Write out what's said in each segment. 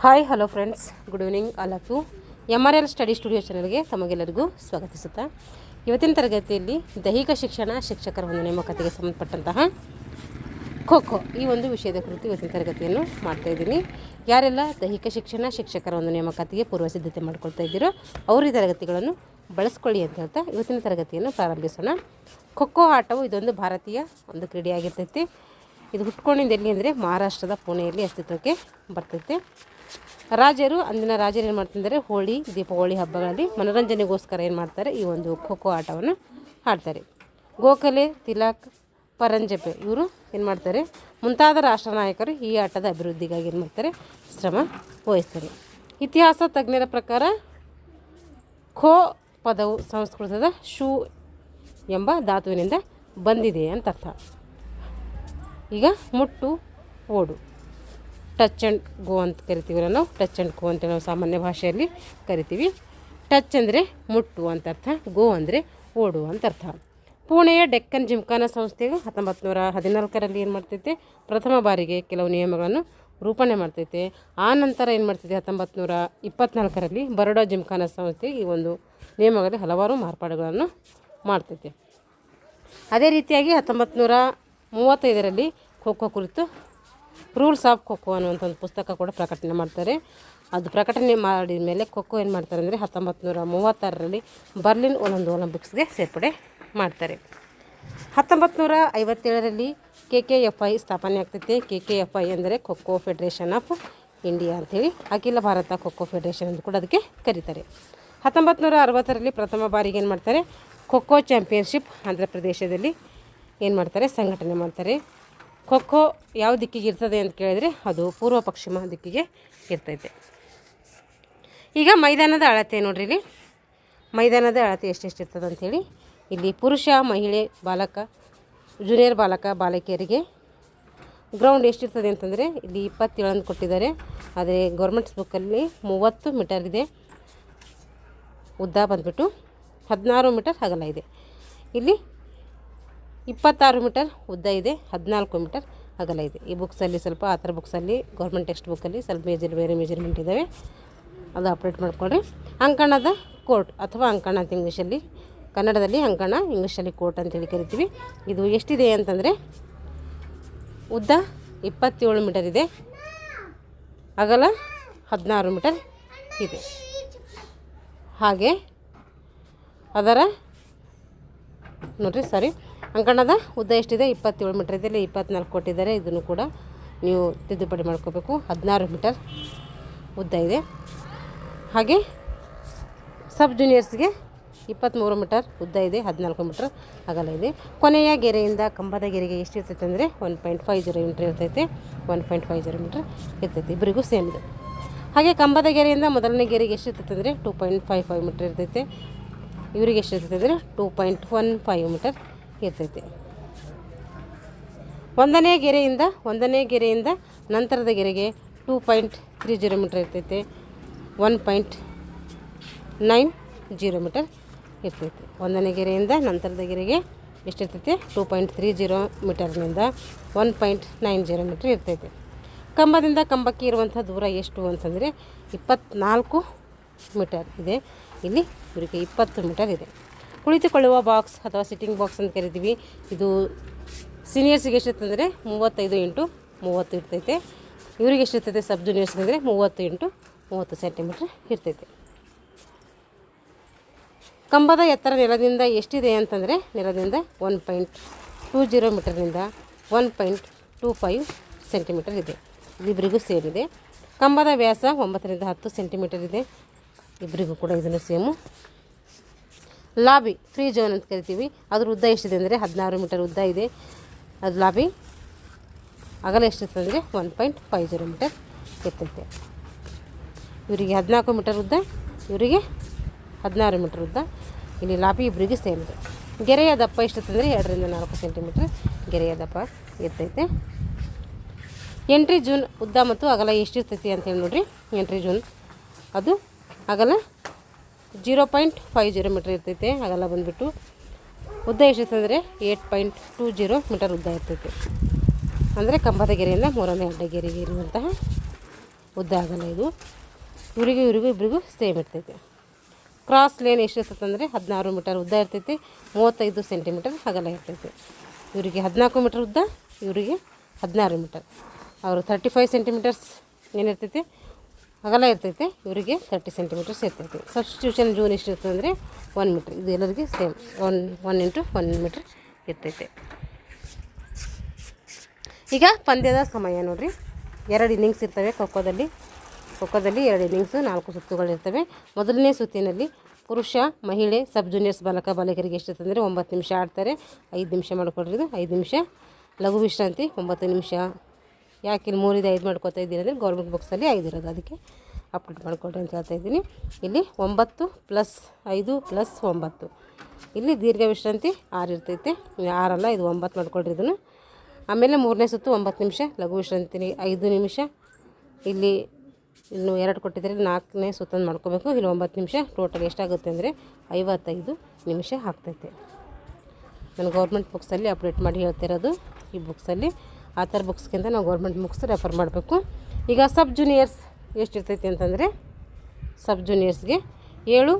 Hi hello friends, good evening all of you. MRL study studio ಚಾನಲ್ಗೆ ತಮಗೆಲ್ಲರಿಗೂ ಸ್ವಾಗತಿಸುತ್ತಾ ಇವತ್ತಿನ ತರಗತಿಯಲ್ಲಿ ದೈಹಿಕ ಶಿಕ್ಷಣ ಶಿಕ್ಷಕರ ಒಂದು ನೇಮಕಾತಿಗೆ ಸಂಬಂಧಪಟ್ಟಂತಹ ಖೋ ಈ ಒಂದು ವಿಷಯದ ಕುರಿತು ಇವತ್ತಿನ ತರಗತಿಯನ್ನು ಮಾಡ್ತಾಯಿದ್ದೀನಿ. ಯಾರೆಲ್ಲ ದೈಹಿಕ ಶಿಕ್ಷಣ ಶಿಕ್ಷಕರ ಒಂದು ನೇಮಕಾತಿಗೆ ಪೂರ್ವ ಸಿದ್ಧತೆ ಮಾಡ್ಕೊಳ್ತಾ ಇದ್ದೀರೋ ಅವರು ಈ ತರಗತಿಗಳನ್ನು ಬಳಸ್ಕೊಳ್ಳಿ ಅಂತ ಹೇಳ್ತಾ ಇವತ್ತಿನ ತರಗತಿಯನ್ನು ಪ್ರಾರಂಭಿಸೋಣ. ಖೋ ಆಟವು ಇದೊಂದು ಭಾರತೀಯ ಒಂದು ಕ್ರೀಡೆಯಾಗಿರ್ತೈತಿ. ಇದು ಹುಟ್ಕೊಂಡಿದ್ದು ಎಲ್ಲಿ ಅಂದರೆ ಮಹಾರಾಷ್ಟ್ರದ ಪುಣೆಯಲ್ಲಿ ಅಸ್ತಿತ್ವಕ್ಕೆ ಬರ್ತೈತೆ. ಅಂದಿನ ರಾಜರು ಏನು ಮಾಡ್ತಿದ್ದಾರೆ, ಹೋಳಿ ದೀಪಾವಳಿ ಹಬ್ಬಗಳಲ್ಲಿ ಮನೋರಂಜನೆಗೋಸ್ಕರ ಏನು ಮಾಡ್ತಾರೆ, ಈ ಒಂದು ಖೋ ಆಟವನ್ನು ಆಡ್ತಾರೆ. ಗೋಖಲೆ, ತಿಲಕ್, ಪರಂಜಪೆ ಇವರು ಏನು ಮಾಡ್ತಾರೆ, ಮುಂತಾದ ರಾಷ್ಟ್ರ ನಾಯಕರು ಈ ಆಟದ ಅಭಿವೃದ್ಧಿಗಾಗಿ ಏನು ಮಾಡ್ತಾರೆ, ಶ್ರಮ ವಹಿಸ್ತಾರೆ. ಇತಿಹಾಸ ತಜ್ಞರ ಪ್ರಕಾರ ಖೋ ಪದವು ಸಂಸ್ಕೃತದ ಶೂ ಎಂಬ ಧಾತುವಿನಿಂದ ಬಂದಿದೆ ಅಂತ ಅರ್ಥ. ಈಗ ಮುಟ್ಟು, ಓಡು, ಟಚ್ ಆ್ಯಂಡ್ ಗೋ ಅಂತ ಕರಿತೀವಲ್ಲ ನಾವು. ಟಚ್ ಆ್ಯಂಡ್ ಗೋ ಅಂತ ನಾವು ಸಾಮಾನ್ಯ ಭಾಷೆಯಲ್ಲಿ ಕರಿತೀವಿ. ಟಚ್ ಅಂದರೆ ಮುಟ್ಟು ಅಂತ ಅರ್ಥ, ಗೋ ಅಂದರೆ ಓಡು ಅಂತ ಅರ್ಥ. ಪುಣೆಯ ಡೆಕ್ಕನ್ ಜಿಮ್ಖಾನ ಸಂಸ್ಥೆಯು 1914ರಲ್ಲಿ ಏನು ಮಾಡ್ತೈತೆ, ಪ್ರಥಮ ಬಾರಿಗೆ ಕೆಲವು ನಿಯಮಗಳನ್ನು ರೂಪಣೆ ಮಾಡ್ತೈತೆ. ಆ ನಂತರ ಏನು ಮಾಡ್ತೈತೆ, 1924ರಲ್ಲಿ ಬರೋಡಾ ಜಿಮ್ಖಾನ ಸಂಸ್ಥೆ ಈ ಒಂದು ನಿಯಮಗಳಲ್ಲಿ ಹಲವಾರು ಮಾರ್ಪಾಡುಗಳನ್ನು ಮಾಡ್ತೈತೆ. ಅದೇ ರೀತಿಯಾಗಿ 1935ರಲ್ಲಿ ಖೋ ಕುರಿತು ರೂಲ್ಸ್ ಆಫ್ ಖೋ ಅನ್ನುವಂಥ ಒಂದು ಪುಸ್ತಕ ಕೂಡ ಪ್ರಕಟಣೆ ಮಾಡ್ತಾರೆ. ಅದು ಪ್ರಕಟಣೆ ಮಾಡಿದ ಮೇಲೆ ಖೋ ಏನು ಮಾಡ್ತಾರೆ ಅಂದರೆ 1936ರಲ್ಲಿ ಬರ್ಲಿನ್ ಒಲಿಂಪಿಕ್ಸ್ಗೆ ಸೇರ್ಪಡೆ ಮಾಡ್ತಾರೆ. 1957ರಲ್ಲಿ KKFI ಸ್ಥಾಪನೆ ಆಗ್ತೈತೆ. KKFI ಅಂದರೆ ಖೋ ಫೆಡರೇಷನ್ ಆಫ್ ಇಂಡಿಯಾ ಅಂಥೇಳಿ, ಅಖಿಲ ಭಾರತ ಖೋ ಫೆಡರೇಷನ್ ಅಂತ ಕೂಡ ಅದಕ್ಕೆ ಕರೀತಾರೆ. 1960ರಲ್ಲಿ ಪ್ರಥಮ ಬಾರಿಗೆ ಏನು ಮಾಡ್ತಾರೆ, ಖೋ ಚಾಂಪಿಯನ್ಶಿಪ್ ಆಂಧ್ರ ಪ್ರದೇಶದಲ್ಲಿ ಏನು ಮಾಡ್ತಾರೆ, ಸಂಘಟನೆ ಮಾಡ್ತಾರೆ. ಖೋ ಯಾವ ದಿಕ್ಕಿಗೆ ಇರ್ತದೆ ಅಂತ ಕೇಳಿದರೆ ಅದು ಪೂರ್ವ ಪಶ್ಚಿಮ ದಿಕ್ಕಿಗೆ ಇರ್ತೈತೆ. ಈಗ ಮೈದಾನದ ಅಳತೆ ನೋಡ್ರಿ, ಇಲ್ಲಿ ಮೈದಾನದ ಅಳತೆ ಎಷ್ಟೆಷ್ಟು ಇರ್ತದೆ ಅಂಥೇಳಿ ಇಲ್ಲಿ ಪುರುಷ, ಮಹಿಳೆ, ಬಾಲಕ, ಜೂನಿಯರ್ ಬಾಲಕ, ಬಾಲಕಿಯರಿಗೆ ಗ್ರೌಂಡ್ ಎಷ್ಟಿರ್ತದೆ ಅಂತಂದರೆ ಇಲ್ಲಿ 27 ಅಂತ ಕೊಟ್ಟಿದ್ದಾರೆ. ಆದರೆ ಗೌರ್ಮೆಂಟ್ಸ್ ಬುಕ್ಕಲ್ಲಿ 30 ಮೀಟರ್ ಇದೆ. ಉದ್ದ ಬಂದುಬಿಟ್ಟು 16 ಮೀಟರ್ ಅಗಲ ಇದೆ. ಇಲ್ಲಿ 26 ಮೀಟರ್ ಉದ್ದ ಇದೆ, 14 ಮೀಟರ್ ಅಗಲ ಇದೆ. ಈ ಬುಕ್ಸಲ್ಲಿ ಸ್ವಲ್ಪ ಆ ಥರ ಬುಕ್ಸಲ್ಲಿ ಗೌರ್ಮೆಂಟ್ ಟೆಕ್ಸ್ಟ್ ಬುಕ್ಕಲ್ಲಿ ಸ್ವಲ್ಪ ಬೇರೆ ಮೆಜರ್ಮೆಂಟ್ ಇದ್ದಾವೆ, ಅದು ಅಪ್ಡೇಟ್ ಮಾಡ್ಕೊಳ್ರಿ. ಅಂಕಣದ ಕೋರ್ಟ್ ಅಥವಾ ಅಂಕಣ ಅಂತ ಇಂಗ್ಲೀಷಲ್ಲಿ, ಕನ್ನಡದಲ್ಲಿ ಅಂಕಣ, ಇಂಗ್ಲೀಷಲ್ಲಿ ಕೋರ್ಟ್ ಅಂತೇಳಿ ಕರಿತೀವಿ. ಇದು ಎಷ್ಟಿದೆ ಅಂತಂದರೆ ಉದ್ದ 27 ಮೀಟರ್ ಇದೆ, ಅಗಲ 16 ಮೀಟರ್ ಇದೆ. ಹಾಗೆ ಅದರ ನೋಡಿರಿ ಅಂಕಣದ ಉದ್ದ ಎಷ್ಟಿದೆ, 27 ಮೀಟರ್ ಇದೆ. ಇಲ್ಲಿ 24 ಕೊಟ್ಟಿದ್ದಾರೆ, ಇದನ್ನು ಕೂಡ ನೀವು ತಿದ್ದುಪಡಿ ಮಾಡ್ಕೋಬೇಕು. 16 ಮೀಟರ್ ಉದ್ದ ಇದೆ. ಹಾಗೆ ಸಬ್ ಜೂನಿಯರ್ಸ್ಗೆ 23 ಮೀಟರ್ ಉದ್ದ ಇದೆ, 14 ಮೀಟರ್ ಅಗಲ ಇದೆ. ಕೊನೆಯ ಗೆರೆಯಿಂದ ಕಂಬದ ಗೆರೆಗೆ ಎಷ್ಟಿರ್ತೈತೆ ಅಂದರೆ 1.50 ಮೀಟರ್ ಇರ್ತೈತೆ. 1.50 ಮೀಟರ್ ಇರ್ತೈತೆ, ಇಬ್ಬರಿಗೂ ಸೇಮ್ ಇದೆ. ಹಾಗೆ ಕಂಬದ ಗೆರೆಯಿಂದ ಮೊದಲನೇ ಗೆರೆಗೆ ಎಷ್ಟಿರ್ತೈತೆ ಅಂದರೆ 2.55 ಮೀಟರ್ ಇರ್ತೈತೆ. ಇವರಿಗೆ ಎಷ್ಟಿರ್ತೈತೆ ಅಂದರೆ 2.15 ಮೀಟರ್ ಇರ್ತೈತೆ. ಒಂದನೇ ಗೆರೆಯಿಂದ ನಂತರದ ಗೆರೆಗೆ 2.30 ಮೀಟರ್ ಇರ್ತೈತೆ. 1.90 ಮೀಟರ್ ಇರ್ತೈತೆ. ಒಂದನೇ ಗೆರೆಯಿಂದ ನಂತರದ ಗೆರೆಗೆ ಎಷ್ಟಿರ್ತೈತೆ, 2.30 ಮೀಟರ್ನಿಂದ 1.90 ಮೀಟರ್ ಇರ್ತೈತೆ. ಕಂಬದಿಂದ ಕಂಬಕ್ಕೆ ಇರುವಂಥ ದೂರ ಎಷ್ಟು ಅಂತಂದರೆ 24 ಮೀಟರ್ ಇದೆ. ಇಲ್ಲಿ ಇವರಿಗೆ 20 ಮೀಟರ್ ಇದೆ. ಕುಳಿತುಕೊಳ್ಳುವ ಬಾಕ್ಸ್ ಅಥವಾ ಸಿಟ್ಟಿಂಗ್ ಬಾಕ್ಸ್ ಅಂತ ಕರಿತೀವಿ. ಇದು ಸೀನಿಯರ್ಸಿಗೆ ಎಷ್ಟಿರ್ತಂದರೆ 35 × 30 ಇರ್ತೈತೆ. ಇವರಿಗೆ ಎಷ್ಟಿರ್ತೈತೆ, ಸಬ್ ಜೂನಿಯರ್ಸ್ಗೆ ಅಂದರೆ 30 × 30 ಸೆಂಟಿಮೀಟ್ರ್ ಇರ್ತೈತೆ. ಕಂಬದ ಎತ್ತರ ನೆಲದಿಂದ ಎಷ್ಟಿದೆ ಅಂತಂದರೆ ನೆಲದಿಂದ 1.20 ಮೀಟರ್ನಿಂದ 1.25 ಸೆಂಟಿಮೀಟರ್ ಇದೆ. ಇಬ್ಬರಿಗೂ ಸೇಮ್ ಇದೆ. ಕಂಬದ ವ್ಯಾಸ 9 ರಿಂದ 10 ಸೆಂಟಿಮೀಟರ್ ಇದೆ. ಇಬ್ಬರಿಗೂ ಕೂಡ ಇದನ್ನು ಸೇಮು. ಲಾಬಿ ಫ್ರೀ ಝೋನ್ ಅಂತ ಕರಿತೀವಿ. ಅದ್ರ ಉದ್ದ ಎಷ್ಟಿದೆ ಅಂದರೆ 16 ಮೀಟರ್ ಉದ್ದ ಇದೆ. ಅದು ಲಾಬಿ ಅಗಲ ಎಷ್ಟಿರ್ತದೆ ಅಂದರೆ 1.50 ಮೀಟರ್ ಇರ್ತೈತೆ. ಇವರಿಗೆ 14 ಮೀಟರ್ ಉದ್ದ, ಇವರಿಗೆ 16 ಮೀಟರ್ ಉದ್ದ. ಇಲ್ಲಿ ಲಾಬಿ ಇಬ್ಬರಿಗೆ ಸೇಮ್ ಇದೆ. ಗೆರೆಯ ದಪ್ಪ ಎಷ್ಟಿರ್ತದೆ ಅಂದರೆ 2 ರಿಂದ 4 ಸೆಂಟಿಮೀಟರ್ ಗೆರೆಯ ದಪ್ಪ ಇರ್ತೈತೆ. ಎಂಟ್ರಿ ಜೂನ್ ಉದ್ದ ಮತ್ತು ಅಗಲ ಎಷ್ಟಿರ್ತೈತಿ ಅಂತೇಳಿ ನೋಡಿರಿ. ಎಂಟ್ರಿ ಜೂನ್ ಅದು ಅಗಲ 0.50 ಮೀಟರ್ ಇರ್ತೈತೆ. ಅಗಲ ಬಂದುಬಿಟ್ಟು ಉದ್ದ ಎಷ್ಟಿರ್ತಂದರೆ 8.20 ಮೀಟರ್ ಉದ್ದ ಇರ್ತೈತೆ. ಅಂದರೆ ಕಂಬದ ಗೆರೆಯಿಂದ ಮೂರನೇ ಅಡ್ಡ ಗೆರೆಗೆ ಇರುವಂತಹ ಉದ್ದ ಆಗಲ್ಲ ಇದು. ಇವರಿಗೂ ಇಬ್ಬರಿಗೂ ಸೇಮ್ ಇರ್ತೈತೆ. ಕ್ರಾಸ್ ಲೇನ್ ಎಷ್ಟು ಇರ್ತೈತೆ ಅಂದರೆ 16 ಮೀಟರ್ ಉದ್ದ ಇರ್ತೈತಿ, 35 ಸೆಂಟಿಮೀಟರ್ ಅಗಲ ಇರ್ತೈತೆ. ಇವರಿಗೆ 14 ಮೀಟರ್ ಉದ್ದ, ಇವರಿಗೆ 16 ಮೀಟರ್. ಅವರು 35 ಸೆಂಟಿಮೀಟರ್ಸ್ ಏನಿರ್ತೈತಿ ಅಗಲ ಇರ್ತೈತೆ, ಇವರಿಗೆ 30 ಸೆಂಟಿಮೀಟರ್ಸ್ ಇರ್ತೈತೆ. ಸಬ್ಸ್ಟಿಟ್ಯೂಷನ್ ಜೂನ್ ಎಷ್ಟು ಇರ್ತದೆ ಅಂದರೆ 1 ಮೀಟ್ರ್. ಇದು ಎಲ್ಲರಿಗೆ ಸೇಮ್ 1 ಇಂಟು 1 ಮೀಟ್ರ್ ಇರ್ತೈತೆ. ಈಗ ಪಂದ್ಯದ ಸಮಯ ನೋಡಿರಿ. 2 ಇನ್ನಿಂಗ್ಸ್ ಇರ್ತವೆ ಖೋಖೋದಲ್ಲಿ 2 ಇನ್ನಿಂಗ್ಸು, 4 ಸುತ್ತುಗಳಿರ್ತವೆ. ಮೊದಲನೇ ಸುತ್ತಿನಲ್ಲಿ ಪುರುಷ ಮಹಿಳೆ ಸಬ್ ಜೂನಿಯರ್ಸ್ ಬಾಲಕರಿಗೆ ಎಷ್ಟಿರ್ತದೆ ಅಂದರೆ 9 ನಿಮಿಷ ಆಡ್ತಾರೆ. 5 ನಿಮಿಷ ಮಾಡ್ಕೊಳ್ರಿ. ಇದು 5 ನಿಮಿಷ ಲಘು ವಿಶ್ರಾಂತಿ 9 ನಿಮಿಷ. ಯಾಕೆ ಇಲ್ಲಿ 3 5 ಮಾಡ್ಕೊತಾ ಇದ್ದೀನಿ ಅಂದರೆ ಗೌರ್ಮೆಂಟ್ ಬುಕ್ಸಲ್ಲಿ 5 ಇರೋದು, ಅದಕ್ಕೆ ಅಪ್ಡೇಟ್ ಮಾಡ್ಕೊಳ್ರಿ ಅಂತ ಹೇಳ್ತಾ ಇದ್ದೀನಿ. ಇಲ್ಲಿ 9 + 5 + 9. ಇಲ್ಲಿ ದೀರ್ಘ ವಿಶ್ರಾಂತಿ 6 ಇರ್ತೈತೆ. 6 ಅಲ್ಲ, ಇದು 9 ಮಾಡ್ಕೊಳ್ರಿ ಇದನ್ನು. ಆಮೇಲೆ 3ನೇ ಸುತ್ತು 9 ನಿಮಿಷ ಲಘು ವಿಶ್ರಾಂತಿ 5 ನಿಮಿಷ. ಇಲ್ಲಿ ಇನ್ನು 2 ಕೊಟ್ಟಿದ್ದಾರೆ, 4ನೇ ಸುತ್ತನ್ನು ಮಾಡ್ಕೋಬೇಕು. ಇಲ್ಲಿ 9 ನಿಮಿಷ. ಟೋಟಲ್ ಎಷ್ಟಾಗುತ್ತೆ ಅಂದರೆ 55 ನಿಮಿಷ ಆಗ್ತೈತೆ. ನಾನು ಗೌರ್ಮೆಂಟ್ ಬುಕ್ಸಲ್ಲಿ ಅಪ್ಡೇಟ್ ಮಾಡಿ ಹೇಳ್ತಿರೋದು. ಈ ಬುಕ್ಸಲ್ಲಿ ಆ ಥರ ಬುಕ್ಸ್ಗಿಂತ ನಾವು ಗೌರ್ಮೆಂಟ್ ಬುಕ್ಸ್ ರೆಫರ್ ಮಾಡಬೇಕು. ಈಗ ಸಬ್ ಜೂನಿಯರ್ಸ್ ಎಷ್ಟಿರ್ತೈತಿ ಅಂತಂದರೆ ಸಬ್ ಜೂನಿಯರ್ಸ್ಗೆ 7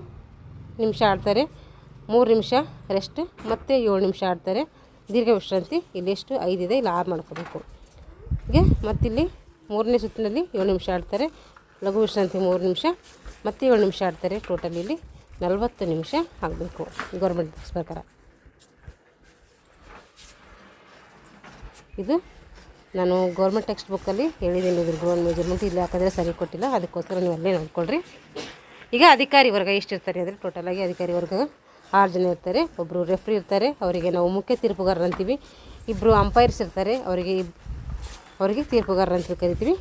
ನಿಮಿಷ ಆಡ್ತಾರೆ, 3 ನಿಮಿಷ ರೆಸ್ಟ್, ಮತ್ತು 7 ನಿಮಿಷ ಆಡ್ತಾರೆ. ದೀರ್ಘ ವಿಶ್ರಾಂತಿ ಇಲ್ಲಿ ಎಷ್ಟು 5 ಇದೆ, ಇಲ್ಲಿ 6 ಮಾಡ್ಕೋಬೇಕು. ಹೀಗೆ ಮತ್ತಿಲ್ಲಿ 3ನೇ ಸುತ್ತಿನಲ್ಲಿ 7 ನಿಮಿಷ ಆಡ್ತಾರೆ, ಲಘು ವಿಶ್ರಾಂತಿ 3 ನಿಮಿಷ, ಮತ್ತು 7 ನಿಮಿಷ ಆಡ್ತಾರೆ. ಟೋಟಲ್ ಇಲ್ಲಿ 40 ನಿಮಿಷ ಆಗಬೇಕು ಗೌರ್ಮೆಂಟ್ ಬುಕ್ಸ್ ಪ್ರಕಾರ. ಇದು ನಾನು ಗೌರ್ಮೆಂಟ್ ಟೆಕ್ಸ್ಟ್ ಬುಕ್ಕಲ್ಲಿ ಹೇಳಿದ್ದೀನಿ. ಇದ್ರ ಗ್ರೋನ್ ಮೆಜರ್ಮೆಂಟ್ ಇಲ್ಲಿ ಹಾಕಿದ್ರೆ ಸರಿ ಕೊಟ್ಟಿಲ್ಲ, ಅದಕ್ಕೋಸ್ಕರ ನೀವು ಅಲ್ಲೇ ನೋಡ್ಕೊಳ್ರಿ. ಈಗ ಅಧಿಕಾರಿ ವರ್ಗ ಎಷ್ಟಿರ್ತಾರೆ ಅಂದರೆ ಟೋಟಲಾಗಿ ಅಧಿಕಾರಿ ವರ್ಗ 6 ಜನ ಇರ್ತಾರೆ. ಒಬ್ಬರು ರೆಫ್ರಿ ಇರ್ತಾರೆ, ಅವರಿಗೆ ನಾವು ಮುಖ್ಯ ತೀರ್ಪುಗಾರರು ಅಂತೀವಿ. 2 ಅಂಪೈರ್ಸ್ ಇರ್ತಾರೆ, ಅವರಿಗೆ ತೀರ್ಪುಗಾರರು ಅಂತ ಕರಿತೀವಿ.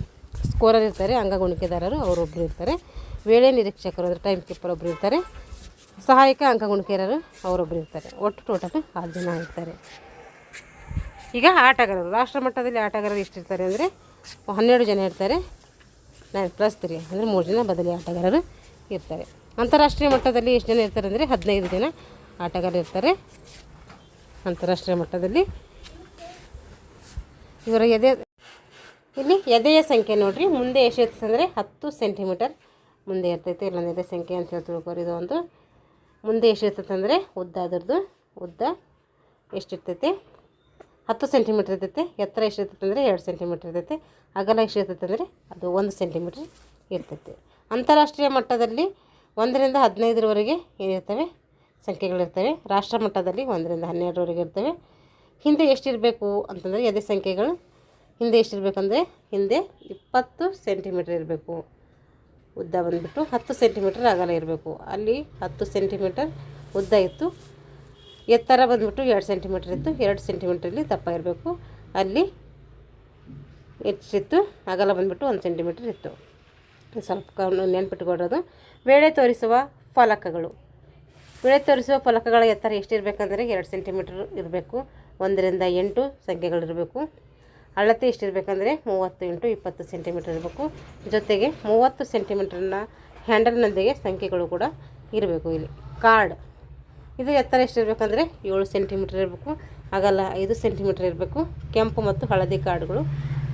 ಸ್ಕೋರರ್ ಇರ್ತಾರೆ, ಅಂಕಗುಣಿಕೆದಾರರು ಅವರೊಬ್ಬರು ಇರ್ತಾರೆ. ವೇಳೆ ನಿರೀಕ್ಷಕರು ಅಂದರೆ ಟೈಮ್ ಕೀಪರ್ ಒಬ್ಬರು ಇರ್ತಾರೆ. ಸಹಾಯಕ ಅಂಕಗುಣಿಕೆದಾರರು ಅವರೊಬ್ಬರು ಇರ್ತಾರೆ. ಒಟ್ಟು ಟೋಟಲ್ 6 ಜನ ಇರ್ತಾರೆ. ಈಗ ಆಟಗಾರರು ರಾಷ್ಟ್ರ ಮಟ್ಟದಲ್ಲಿ ಆಟಗಾರರು ಎಷ್ಟಿರ್ತಾರೆ ಅಂದರೆ 12 ಜನ ಇರ್ತಾರೆ. 9+3 ಅಂದರೆ 3 ಜನ ಬದಲಿ ಆಟಗಾರರು ಇರ್ತಾರೆ. ಅಂತಾರಾಷ್ಟ್ರೀಯ ಮಟ್ಟದಲ್ಲಿ ಎಷ್ಟು ಜನ ಇರ್ತಾರೆ ಅಂದರೆ 15 ಜನ ಆಟಗಾರರು ಇರ್ತಾರೆ. ಅಂತಾರಾಷ್ಟ್ರೀಯ ಮಟ್ಟದಲ್ಲಿ ಇವರ ಎದೆಯ ಸಂಖ್ಯೆ ನೋಡಿರಿ. ಮುಂದೆ ಎಷ್ಟು ಇರ್ತದೆ ಅಂದರೆ 10 ಸೆಂಟಿಮೀಟರ್ ಮುಂದೆ ಇರ್ತೈತೆ. ಇಲ್ಲೊಂದು ಎದೆ ಸಂಖ್ಯೆ ಅಂತ ಹೇಳಿ ತಿಳ್ಕೊರಿ. ಇದು ಒಂದು ಮುಂದೆ ಎಷ್ಟು ಇರ್ತೈತೆ ಅಂದರೆ ಅದರದ್ದು ಉದ್ದ ಎಷ್ಟಿರ್ತೈತೆ 10 ಸೆಂಟಿಮೀಟ್ರ್ ಇರ್ತೈತೆ. ಎತ್ತರ ಎಷ್ಟು ಇರ್ತೈತೆ ಅಂದರೆ 2 ಸೆಂಟಿಮೀಟ್ರ್ ಇರ್ತೈತೆ. ಅಗಲ ಎಷ್ಟು ಇರ್ತೈತೆ ಅಂದರೆ ಅದು 1 ಸೆಂಟಿಮೀಟ್ರ್ ಇರ್ತೈತೆ. ಅಂತಾರಾಷ್ಟ್ರೀಯ ಮಟ್ಟದಲ್ಲಿ 1 ರಿಂದ 15ರವರೆಗೆ ಏನಿರ್ತವೆ ಸಂಖ್ಯೆಗಳಿರ್ತವೆ. ರಾಷ್ಟ್ರ ಮಟ್ಟದಲ್ಲಿ 1 ರಿಂದ 12ರವರೆಗೆ ಇರ್ತವೆ. ಹಿಂದೆ ಎಷ್ಟಿರಬೇಕು ಅಂತಂದರೆ ಎದೆ ಸಂಖ್ಯೆಗಳು ಹಿಂದೆ ಎಷ್ಟಿರಬೇಕಂದ್ರೆ ಹಿಂದೆ 20 ಸೆಂಟಿಮೀಟ್ರ್ ಇರಬೇಕು. ಉದ್ದ ಬಂದುಬಿಟ್ಟು 10 ಸೆಂಟಿಮೀಟ್ರ್ ಅಗಲ ಇರಬೇಕು. ಅಲ್ಲಿ 10 ಸೆಂಟಿಮೀಟರ್ ಉದ್ದ ಇತ್ತು. ಎತ್ತರ ಬಂದುಬಿಟ್ಟು 2 ಸೆಂಟಿಮೀಟ್ರ್ ಇತ್ತು. 2 ಸೆಂಟಿಮೀಟ್ರಲ್ಲಿ ದಪ್ಪ ಇರಬೇಕು. ಅಲ್ಲಿ ಹೆಚ್ಚಿತ್ತು. ಅಗಲ ಬಂದುಬಿಟ್ಟು 1 ಸೆಂಟಿಮೀಟ್ರ್ ಇತ್ತು. ಸ್ವಲ್ಪ ನೆನ್ಪಿಟ್ಕೊಳ್ಳೋದು. ವೇಳೆ ತೋರಿಸುವ ಫಲಕಗಳು. ವೇಳೆ ತೋರಿಸುವ ಫಲಕಗಳ ಎತ್ತರ ಎಷ್ಟಿರಬೇಕಂದ್ರೆ 2 ಸೆಂಟಿಮೀಟ್ರ್ ಇರಬೇಕು. 1 ರಿಂದ 8 ಸಂಖ್ಯೆಗಳಿರಬೇಕು. ಅಳತೆ ಎಷ್ಟಿರಬೇಕಂದ್ರೆ 30 × 20 ಸೆಂಟಿಮೀಟ್ರ್ ಇರಬೇಕು. ಜೊತೆಗೆ 30 ಸೆಂಟಿಮೀಟ್ರನ್ನ ಹ್ಯಾಂಡಲ್ನೊಂದಿಗೆ ಸಂಖ್ಯೆಗಳು ಕೂಡ ಇರಬೇಕು. ಇಲ್ಲಿ ಕಾರ್ಡ್ ಇದು ಎತ್ತರ ಎಷ್ಟಿರಬೇಕಂದ್ರೆ 7 ಸೆಂಟಿಮೀಟ್ರ್ ಇರಬೇಕು. ಅಗಲ 5 ಸೆಂಟಿಮೀಟ್ರ್ ಇರಬೇಕು. ಕೆಂಪು ಮತ್ತು ಹಳದಿ ಕಾರ್ಡ್ಗಳು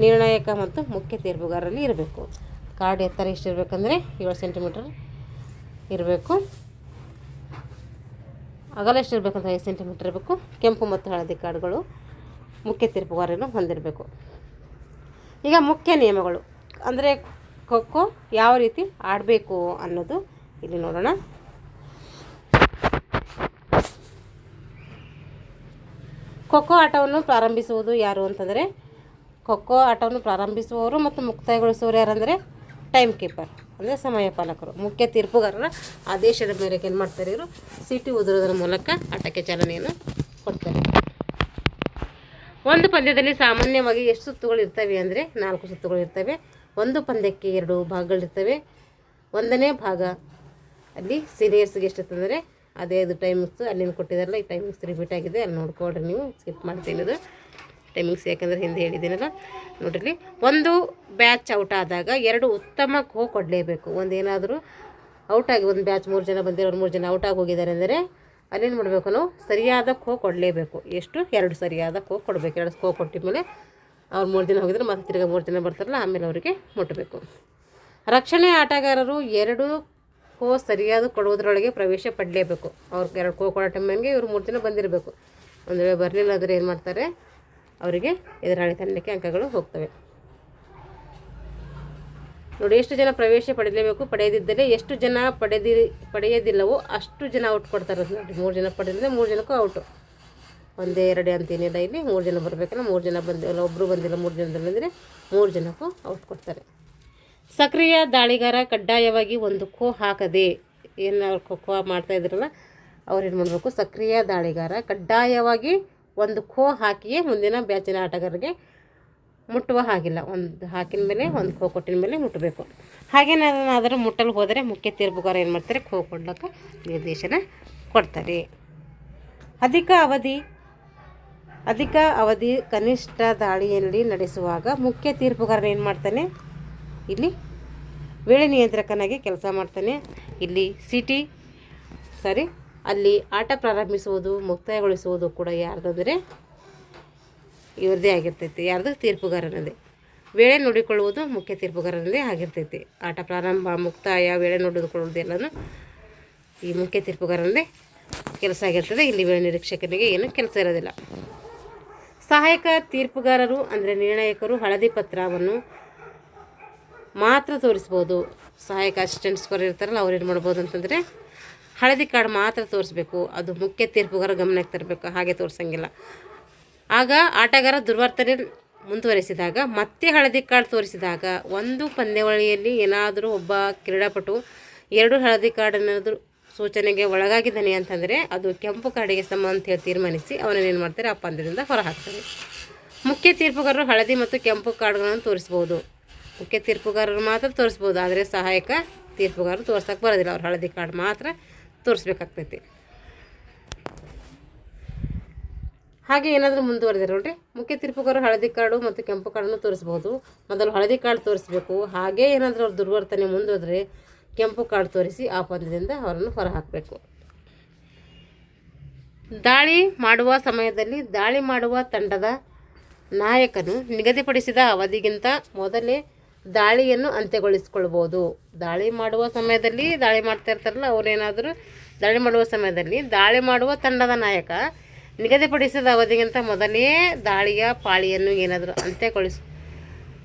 ನಿರ್ಣಾಯಕ ಮತ್ತು ಮುಖ್ಯ ತೀರ್ಪುಗಾರರಲ್ಲಿ ಇರಬೇಕು. ಕಾರ್ಡ್ ಎತ್ತರ ಎಷ್ಟಿರಬೇಕಂದ್ರೆ 7 ಸೆಂಟಿಮೀಟ್ರ್ ಇರಬೇಕು. ಅಗಲ ಎಷ್ಟಿರಬೇಕಂದ್ರೆ 5 ಸೆಂಟಿಮೀಟ್ರ್ ಇರಬೇಕು. ಕೆಂಪು ಮತ್ತು ಹಳದಿ ಕಾರ್ಡ್ಗಳು ಮುಖ್ಯ ತೀರ್ಪುಗಾರನ್ನು ಹೊಂದಿರಬೇಕು. ಈಗ ಮುಖ್ಯ ನಿಯಮಗಳು ಅಂದರೆ ಖೋಖೋ ಯಾವ ರೀತಿ ಆಡಬೇಕು ಅನ್ನೋದು ಇಲ್ಲಿ ನೋಡೋಣ. ಖೋಖೋ ಆಟವನ್ನು ಪ್ರಾರಂಭಿಸುವುದು ಯಾರು ಅಂತಂದರೆ ಖೋಖೋ ಆಟವನ್ನು ಪ್ರಾರಂಭಿಸುವವರು ಮತ್ತು ಮುಕ್ತಾಯಗೊಳಿಸುವವರು ಯಾರಂದರೆ ಟೈಮ್ ಕೀಪರ್ ಅಂದರೆ ಸಮಯ ಪಾಲಕರು. ಮುಖ್ಯ ತೀರ್ಪುಗಾರರ ಆದೇಶದ ಮೇರೆಗೆ ಏನು ಮಾಡ್ತಾರೆ ಇವರು ಸೀಟಿ ಉದುರೋದ್ರ ಮೂಲಕ ಆಟಕ್ಕೆ ಚಾಲನೆಯನ್ನು ಕೊಡ್ತಾರೆ. ಒಂದು ಪಂದ್ಯದಲ್ಲಿ ಸಾಮಾನ್ಯವಾಗಿ ಎಷ್ಟು ಸುತ್ತುಗಳು ಇರ್ತವೆ ಅಂದರೆ 4 ಸುತ್ತುಗಳು ಇರ್ತವೆ. ಒಂದು ಪಂದ್ಯಕ್ಕೆ 2 ಭಾಗಗಳಿರ್ತವೆ. 1ನೇ ಭಾಗ ಅಲ್ಲಿ ಸೀನಿಯರ್ಸ್ಗೆ ಎಷ್ಟಿರ್ತಂದರೆ ಅದೇ ಅದು ಟೈಮಿಂಗ್ಸು ಅಲ್ಲಿಂದ ಕೊಟ್ಟಿದ್ದಾರಲ್ಲ, ಈ ಟೈಮಿಂಗ್ಸ್ ರಿಪೀಟ್ ಆಗಿದೆ, ಅಲ್ಲಿ ನೋಡ್ಕೊಳ್ರಿ. ನೀವು ಸ್ಕಿಪ್ ಮಾಡ್ತೀನಿ ಅದು ಟೈಮಿಂಗ್ಸ್, ಯಾಕಂದರೆ ಹಿಂದೆ ಹೇಳಿದ್ದೀನಲ್ಲ. ನೋಡ್ರಿ, ಒಂದು ಬ್ಯಾಚ್ ಔಟ್ ಆದಾಗ 2 ಉತ್ತಮ ಖೋ ಕೊಡಲೇಬೇಕು. ಒಂದೇನಾದರೂ ಔಟಾಗಿ ಒಂದು ಬ್ಯಾಚ್ 3 ಜನ ಬಂದಿರೋರು 3 ಜನ ಔಟಾಗಿ ಹೋಗಿದ್ದಾರೆ ಅಂದರೆ ಅಲ್ಲೇನು ಮಾಡಬೇಕು, ನಾವು ಸರಿಯಾದ ಖೋ ಕೊಡಲೇಬೇಕು. ಎಷ್ಟು 2 ಸರಿಯಾದ ಖೋ ಕೊಡಬೇಕು. 2 ಖೋ ಕೊಟ್ಟಿದ ಮೇಲೆ ಅವ್ರು 3 ಜನ ಹೋಗಿದ್ರೆ ಮತ್ತೆ ತಿರ್ಗಿ 3 ಜನ ಬರ್ತಾರಲ್ಲ, ಆಮೇಲೆ ಅವರಿಗೆ ಮುಟ್ಟಬೇಕು. ರಕ್ಷಣೆ ಆಟಗಾರರು 2 ಖೋ ಸರಿಯಾದ ಕೊಡುವುದರೊಳಗೆ ಪ್ರವೇಶ ಪಡಲೇಬೇಕು. ಅವ್ರಿಗೆ 2 ಖೋ ಕೊಡೋ ಟೈಮಿಗೆ ಇವರು 3 ಜನ ಬಂದಿರಬೇಕು. ಒಂದು ವೇಳೆ ಬರಲಿಲ್ಲ ಅಂದರೆ ಏನು ಮಾಡ್ತಾರೆ, ಅವರಿಗೆ ಎದುರಾಳಿ ತಂಡಕ್ಕೆ ಅಂಕಗಳು ಹೋಗ್ತವೆ. ನೋಡಿ, ಎಷ್ಟು ಜನ ಪ್ರವೇಶ ಪಡೆಯಲೇಬೇಕು, ಪಡೆಯದಿದ್ದರೆ ಎಷ್ಟು ಜನ ಪಡೆಯೋದಿಲ್ಲವೋ ಅಷ್ಟು ಜನ ಔಟ್ ಕೊಡ್ತಾರೆ. ನೋಡಿ, 3 ಜನ ಪಡೆದಿದ್ದರೆ 3 ಜನಕ್ಕೂ ಔಟು. 1 2 ಅಂತೇನಿಲ್ಲ, ಇಲ್ಲಿ 3 ಜನ ಬರಬೇಕಲ್ಲ, 3 ಜನ ಬಂದಿಲ್ಲ, ಒಬ್ಬರು ಬಂದಿಲ್ಲ, 3 ಜನದಲ್ಲಿ ಅಂದರೆ 3 ಜನಕ್ಕೂ ಔಟ್ ಕೊಡ್ತಾರೆ. ಸಕ್ರಿಯ ದಾಳಿಗಾರ ಕಡ್ಡಾಯವಾಗಿ 1 ಖೋ ಹಾಕದೆ, ಏನು ಅವ್ರು ಖೋ ಮಾಡ್ತಾ ಇದ್ರಲ್ಲ ಅವ್ರು ಏನು ಮಾಡಬೇಕು, ಸಕ್ರಿಯ ದಾಳಿಗಾರ ಕಡ್ಡಾಯವಾಗಿ 1 ಖೋ ಹಾಕಿಯೇ ಮುಂದಿನ ಬ್ಯಾಚಿನ ಆಟಗಾರರಿಗೆ ಮುಟ್ಟುವ ಹಾಗಿಲ್ಲ. ಒಂದು ಹಾಕಿನ ಮೇಲೆ 1 ಖೋ ಕೊಟ್ಟಿನ ಮೇಲೆ ಮುಟ್ಟಬೇಕು. ಹಾಗೇನಾದರೂ ಮುಟ್ಟಲು ಹೋದರೆ ಮುಖ್ಯ ತೀರ್ಪುಗಾರ ಏನು ಮಾಡ್ತಾರೆ, ಖೋ ಕೊಡ್ಲಿಕ್ಕೆ ನಿರ್ದೇಶನ ಕೊಡ್ತಾರೆ. ಅಧಿಕ ಅವಧಿ ಕನಿಷ್ಠ ದಾಳಿಯಲ್ಲಿ ನಡೆಸುವಾಗ ಮುಖ್ಯ ತೀರ್ಪುಗಾರರು ಏನು ಮಾಡ್ತಾನೆ, ಇಲ್ಲಿ ವೇಳೆ ನಿಯಂತ್ರಕನಾಗಿ ಕೆಲಸ ಮಾಡ್ತಾನೆ. ಇಲ್ಲಿ ಅಲ್ಲಿ ಆಟ ಪ್ರಾರಂಭಿಸುವುದು ಮುಕ್ತಾಯಗೊಳಿಸುವುದು ಕೂಡ ಯಾರ್ದಂದರೆ ಇವ್ರದ್ದೇ ಆಗಿರ್ತೈತಿ. ಯಾರ್ದು, ತೀರ್ಪುಗಾರನದೇ. ವೇಳೆ ನೋಡಿಕೊಳ್ಳುವುದು ಮುಖ್ಯ ತೀರ್ಪುಗಾರನದೇ ಆಗಿರ್ತೈತಿ. ಆಟ ಪ್ರಾರಂಭ, ಮುಕ್ತಾಯ, ವೇಳೆ ನೋಡಿಕೊಳ್ಳುವುದು ಎಲ್ಲನೂ ಈ ಮುಖ್ಯ ತೀರ್ಪುಗಾರನದೇ ಕೆಲಸ ಆಗಿರ್ತದೆ. ಇಲ್ಲಿ ವೇಳೆ ನಿರೀಕ್ಷಕನಿಗೆ ಏನು ಕೆಲಸ ಇರೋದಿಲ್ಲ. ಸಹಾಯಕ ತೀರ್ಪುಗಾರರು ಅಂದರೆ ನಿರ್ಣಾಯಕರು ಹಳದಿ ಪತ್ರವನ್ನು ಮಾತ್ರ ತೋರಿಸ್ಬೋದು. ಸಹಾಯಕ ಅಸಿಸ್ಟೆಂಟ್ ಸ್ಕೋರ್ ಇರ್ತಾರಲ್ಲ, ಅವ್ರು ಏನು ಮಾಡ್ಬೋದು ಅಂತಂದರೆ ಹಳದಿ ಕಾರ್ಡ್ ಮಾತ್ರ ತೋರಿಸ್ಬೇಕು. ಅದು ಮುಖ್ಯ ತೀರ್ಪುಗಾರ ಗಮನಕ್ಕೆ ತರಬೇಕು, ಹಾಗೆ ತೋರಿಸಂಗಿಲ್ಲ. ಆಗ ಆಟಗಾರ ದುರ್ವರ್ತನೆ ಮುಂದುವರೆಸಿದಾಗ ಮತ್ತೆ ಹಳದಿ ಕಾರ್ಡ್ ತೋರಿಸಿದಾಗ, ಒಂದು ಪಂದ್ಯಾವಳಿಯಲ್ಲಿ ಏನಾದರೂ ಒಬ್ಬ ಕ್ರೀಡಾಪಟು 2 ಹಳದಿ ಕಾರ್ಡ್ ಏನಾದರೂ ಸೂಚನೆಗೆ ಒಳಗಾಗಿದ್ದಾನೆ ಅಂತಂದರೆ ಅದು ಕೆಂಪು ಕಾರ್ಡಿಗೆ ಸಮ ಅಂತ ಹೇಳಿ ತೀರ್ಮಾನಿಸಿ ಅವನೇನು ಮಾಡ್ತಾರೆ, ಆ ಪಂದ್ಯದಿಂದ ಹೊರಹಾಕ್ತಾರೆ. ಮುಖ್ಯ ತೀರ್ಪುಗಾರರು ಹಳದಿ ಮತ್ತು ಕೆಂಪು ಕಾರ್ಡ್ಗಳನ್ನು ತೋರಿಸ್ಬೋದು. ಮುಖ್ಯ ತೀರ್ಪುಗಾರರು ಮಾತ್ರ ತೋರಿಸ್ಬೋದು, ಆದರೆ ಸಹಾಯಕ ತೀರ್ಪುಗಾರರು ತೋರ್ಸೋಕ್ಕೆ ಬರೋದಿಲ್ಲ. ಅವ್ರು ಹಳದಿ ಕಾರ್ಡ್ ಮಾತ್ರ ತೋರಿಸ್ಬೇಕಾಗ್ತೈತಿ. ಹಾಗೆ ಏನಾದರೂ ಮುಂದುವರೆದರೆ ನೋಡ್ರಿ, ಮುಖ್ಯ ತೀರ್ಪುಗಾರರು ಹಳದಿ ಕಾರ್ಡು ಮತ್ತು ಕೆಂಪು ಕಾರ್ಡನ್ನು ತೋರಿಸ್ಬೋದು. ಮೊದಲು ಹಳದಿ ಕಾರ್ಡ್ ತೋರಿಸ್ಬೇಕು. ಹಾಗೇ ಏನಾದರೂ ಅವ್ರ ದುರ್ವರ್ತನೆ ಮುಂದುವರೆದರೆ ಕೆಂಪು ಕಾರ್ಡ್ ತೋರಿಸಿ ಆ ಪಂದ್ಯದಿಂದ ಅವರನ್ನು ಹೊರಹಾಕಬೇಕು. ದಾಳಿ ಮಾಡುವ ತಂಡದ ನಾಯಕನು ನಿಗದಿಪಡಿಸಿದ ಅವಧಿಗಿಂತ ಮೊದಲೇ ದಾಳಿಯನ್ನು ಅಂತ್ಯಗೊಳಿಸಿಕೊಳ್ಬೋದು. ದಾಳಿ ಮಾಡುವ ಸಮಯದಲ್ಲಿ ದಾಳಿ ಮಾಡ್ತಾ ಇರ್ತಾರಲ್ಲ, ಅವರೇನಾದರೂ ದಾಳಿ ಮಾಡುವ ಸಮಯದಲ್ಲಿ ದಾಳಿ ಮಾಡುವ ತಂಡದ ನಾಯಕ ನಿಗದಿಪಡಿಸಿದ ಅವಧಿಗಿಂತ ಮೊದಲೇ ದಾಳಿಯ ಪಾಳಿಯನ್ನು ಏನಾದರೂ